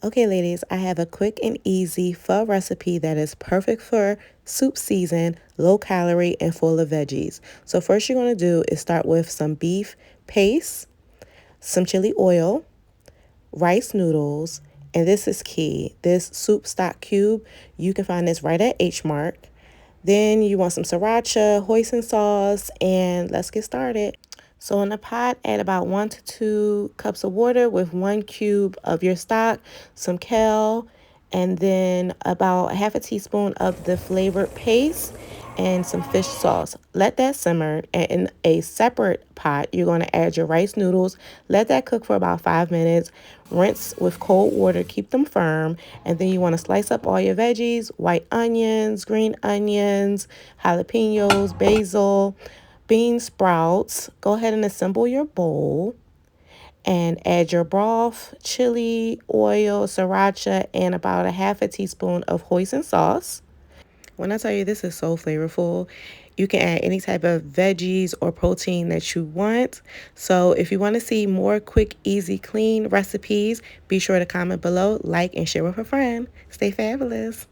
Okay, ladies, I have a quick and easy pho recipe that is perfect for soup season, low calorie, and full of veggies. So first you're going to do is start with some beef paste, some chili oil, rice noodles, and this is key. This soup stock cube, you can find this right at H Mart. Then you want some sriracha, hoisin sauce, and let's get started. So in a pot, add about 1 to 2 cups of water with 1 cube of your stock, some kale, and then about half a teaspoon of the flavored paste and some fish sauce. Let that simmer, and in a separate pot, you're going to add your rice noodles. Let that cook for about 5 minutes. Rinse with cold water, keep them firm, and then you want to slice up all your veggies, white onions, green onions, jalapenos, basil, bean sprouts. Go ahead and assemble your bowl and add your broth, chili, oil, sriracha, and about a half a teaspoon of hoisin sauce. When I tell you this is so flavorful, you can add any type of veggies or protein that you want. So if you want to see more quick, easy, clean recipes, be sure to comment below, like, and share with a friend. Stay fabulous.